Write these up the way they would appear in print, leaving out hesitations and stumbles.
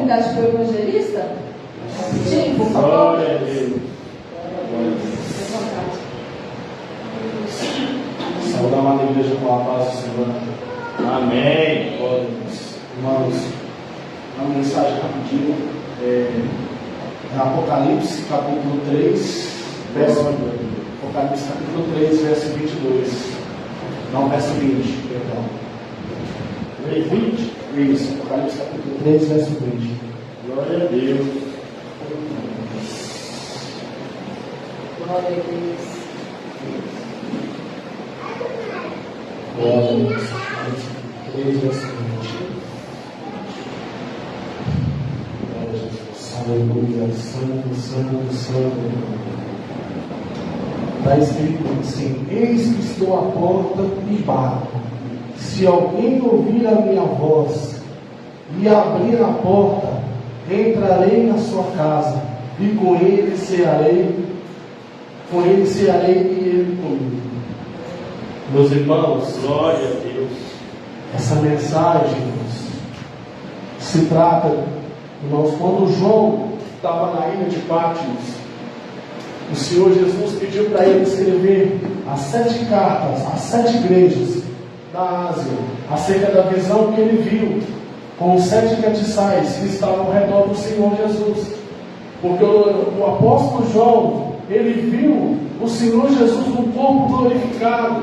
oportunidade para o evangelista? Tim, por favor. Glória a Deus. Saúde a amada igreja com a paz do Senhor. Amém. Glória a Deus. Irmãos, uma mensagem rapidinho. Apocalipse capítulo 3, verso 22. Não, verso 20, perdão. 3:20? Isso, Apocalipse capítulo 3, verso 20. Glória a Deus. Glória a Deus. Glória a Deus. 3, verso 20. Glória a Jesus. Aleluia. Santo, santo, santo. Está escrito assim: eis que estou à porta e bato. Se alguém ouvir a minha voz e abrir a porta, entrarei na sua casa e com ele cearei e ele comigo. Meus irmãos, Glória a Deus. essa mensagem, irmãos, se trata, irmãos, quando João estava na ilha de Patmos, o Senhor Jesus pediu para ele escrever as 7 cartas, as 7 igrejas da Ásia, acerca da visão que ele viu, com os 7 castiçais que estavam ao redor do Senhor Jesus. Porque o apóstolo João, ele viu o Senhor Jesus no corpo glorificado.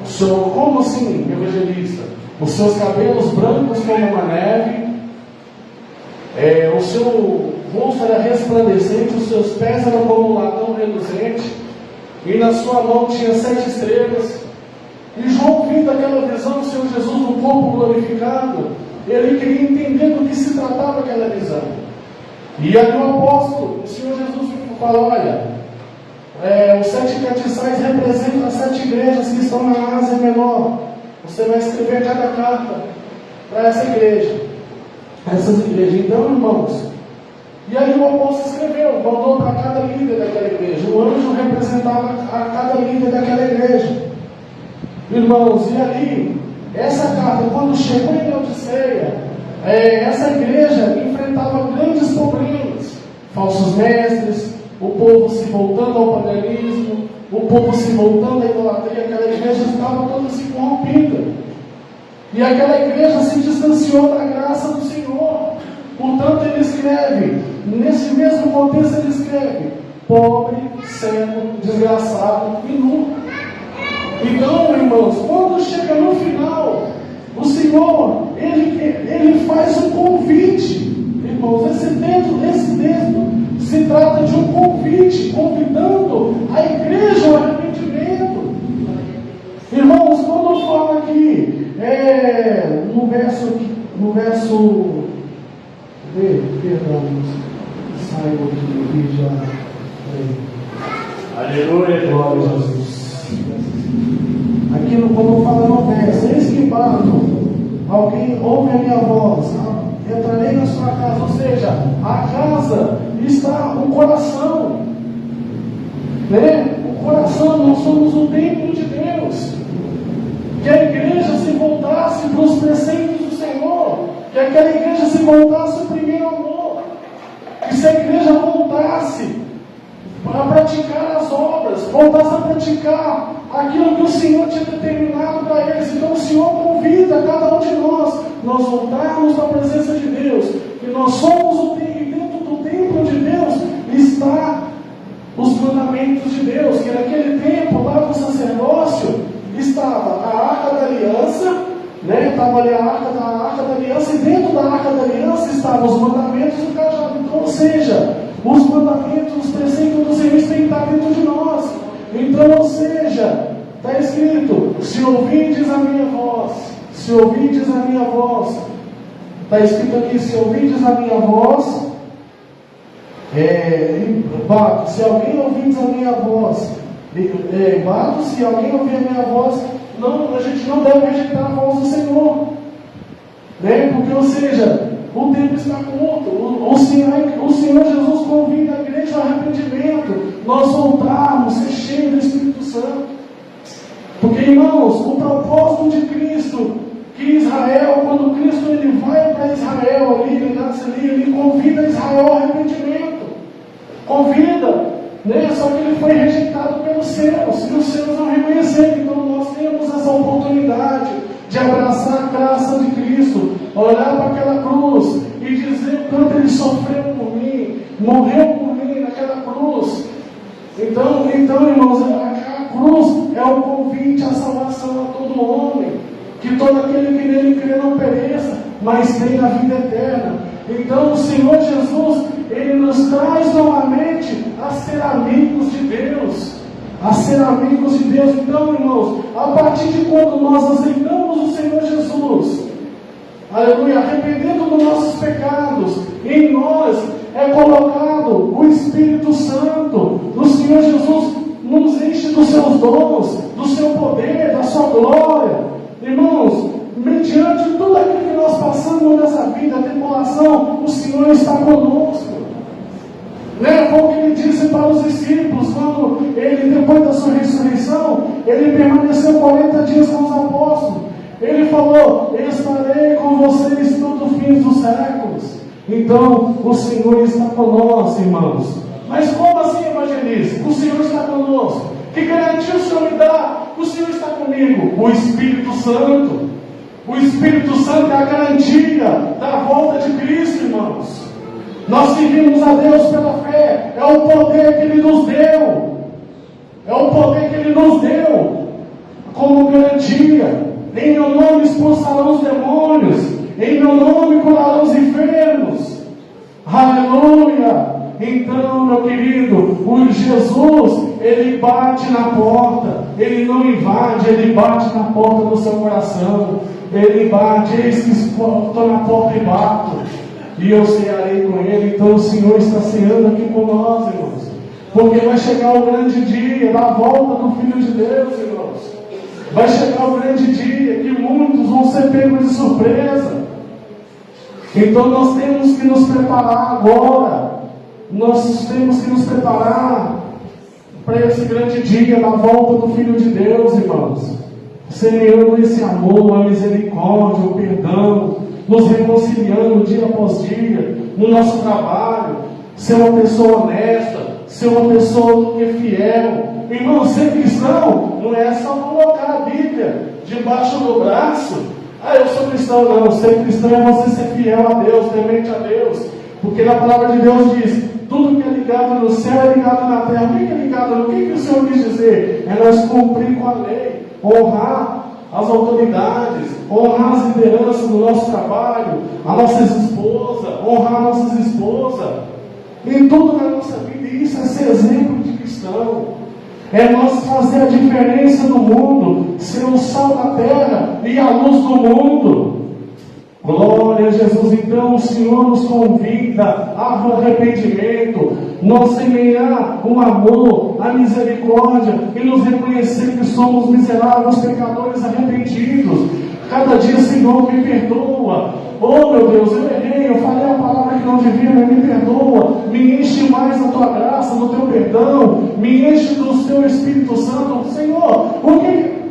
O Senhor, como assim, evangelista? Os seus cabelos brancos como uma neve, o seu rosto era resplandecente, os seus pés eram como um latão reluzente, e na sua mão tinha 7 estrelas. E João, vindo daquela visão do Senhor Jesus no corpo glorificado, ele queria entender do que se tratava aquela visão. E aí o apóstolo, o Senhor Jesus falou: olha, os 7 castiçais representam as 7 igrejas que estão na Ásia Menor. Você vai escrever cada carta para essa igreja, essas igrejas. Então, irmãos, e aí o apóstolo escreveu, mandou para cada líder daquela igreja. O anjo representava a cada líder daquela igreja. Irmãos, e ali, essa carta, quando chegou em Laodiceia, essa igreja enfrentava grandes problemas. Falsos mestres, o povo se voltando ao paganismo, o povo se voltando à idolatria. Aquela igreja estava toda se corrompida. E aquela igreja se distanciou da graça do Senhor. Portanto, ele escreve, nesse mesmo contexto ele escreve: pobre, cego, desgraçado e nu. Então, irmãos, quando chega no final, o Senhor, ele faz um convite. Irmãos, esse texto se trata de um convite, convidando a igreja ao arrependimento. Irmãos, quando fala aqui, no verso, perdão, saiu aqui do vídeo. Aleluia. Glória a Jesus. Aqui quando fala no verso: eis que bato, alguém ouve a minha voz, entrarei na sua casa. Ou seja, a casa está o coração, né? O coração, nós somos o templo de Deus. Que a igreja se voltasse para os preceitos do Senhor, que aquela igreja se voltasse ao primeiro amor, que se a igreja voltasse para praticar as obras, voltasse a praticar aquilo que o Senhor tinha determinado para eles. Então o Senhor convida cada um de nós voltarmos à presença de Deus, que nós somos o templo, e dentro do templo de Deus está os mandamentos de Deus, que naquele tempo, lá no sacerdócio, estava a Arca da Aliança, né? Estava ali a Arca da Aliança, e dentro da Arca da Aliança estavam os mandamentos do cajado. Então, ou seja, os mandamentos, os preceitos do Senhor têm que estar dentro de nós. Então, ou seja, está escrito: se ouvides a minha voz, se ouvides a minha voz, está escrito aqui: se ouvides a minha voz, bato, se alguém ouvides a minha voz, bato, se alguém ouvir a minha voz, não, a gente não deve rejeitar a voz do Senhor, né? Porque, ou seja, o tempo está curto. O Senhor Jesus convida a igreja ao arrependimento, nós voltarmos, ser cheios do Espírito Santo. Porque, irmãos, o propósito de Cristo, que Israel, quando Cristo ele vai para Israel, ali graça ali, ele convida Israel ao arrependimento. Convida, né? Só que ele foi rejeitado pelos seus, e os seus não reconheceram. Então nós temos essa oportunidade de abraçar a graça de Cristo, olhar para aquela cruz e dizer o quanto ele sofreu por mim, morreu por mim naquela cruz. Então, irmãos, a cruz é o convite à salvação a todo homem, que todo aquele que nele crê não pereça, mas tenha a vida eterna. Então o Senhor Jesus, ele nos traz novamente a ser amigos de Deus, a ser amigos de Deus. Então, irmãos, a partir de quando nós aceitamos o Senhor Jesus, aleluia, arrependendo dos nossos pecados, em nós é colocado o Espírito Santo. O Senhor Jesus nos enche dos seus dons, do seu poder, da sua glória. Irmãos, mediante tudo aquilo que nós passamos nessa vida, a tribulação, o Senhor está conosco. Né? Como ele disse para os discípulos, quando ele, depois da sua ressurreição, ele permaneceu 40 dias com os apóstolos. Ele falou: estarei com vocês todo o fim dos séculos. Então, o Senhor está conosco, irmãos. Mas como assim, evangelista? O Senhor está conosco. Que garantia o Senhor me dá? O Senhor está comigo. O Espírito Santo. O Espírito Santo é a garantia da volta de Cristo, irmãos. Nós servimos a Deus pela fé. É o poder que Ele nos deu. É o poder que Ele nos deu como garantia. Em meu nome expulsarão os demônios. Em meu nome curarão os enfermos. Aleluia! Então, meu querido, o Jesus, ele bate na porta. Ele não invade, ele bate na porta do seu coração. Ele bate, eis que estou na porta e bato, e eu cearei com ele. Então o Senhor está ceando aqui com nós, irmãos, porque vai chegar o grande dia da volta do Filho de Deus, irmãos. Vai chegar o grande dia que muitos vão ser pegos de surpresa. Então nós temos que nos preparar agora. Nós temos que nos preparar para esse grande dia da volta do Filho de Deus, irmãos. Semeando esse amor, a misericórdia, o perdão, nos reconciliando dia após dia, no nosso trabalho, ser uma pessoa honesta, ser uma pessoa que é fiel. Irmão, ser cristão não é só colocar a Bíblia debaixo do braço. Ah, eu sou cristão. Não, ser cristão é você ser fiel a Deus, temente a Deus. Porque na palavra de Deus diz: tudo que é ligado no céu é ligado na terra. O que é ligado no que o Senhor quis dizer? É nós cumprir com a lei, honrar as autoridades, honrar as lideranças do nosso trabalho, a nossa esposa, honrar nossas esposas, em tudo na nossa vida. E isso é ser exemplo de cristão. É nós fazer a diferença no mundo, ser o sal da terra e a luz do mundo. Glória a Jesus. Então o Senhor nos convida ao arrependimento, nós semear o amor, a misericórdia e nos reconhecer que somos miseráveis pecadores arrependidos. Cada dia, Senhor, me perdoa. Oh meu Deus, eu errei, eu falei a palavra que não devia, mas me perdoa. Me enche mais da tua graça, do teu perdão, me enche do teu Espírito Santo. Senhor,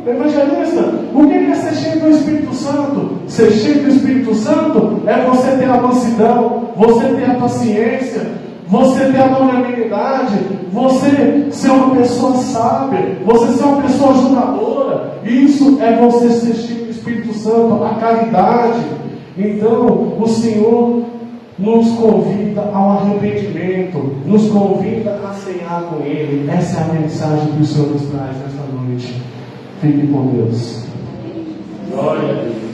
evangelista, o que é ser cheio do Espírito Santo? Ser cheio do Espírito Santo é você ter a mansidão, você ter a paciência, você ter a longanimidade, você ser uma pessoa sábia, você ser uma pessoa ajudadora. Isso é você ser cheio do Espírito Santo, a caridade. Então o Senhor nos convida ao arrependimento, nos convida a cear com Ele. Essa é a mensagem que o Senhor nos traz nesta noite. Fique com Deus. Glória a Deus.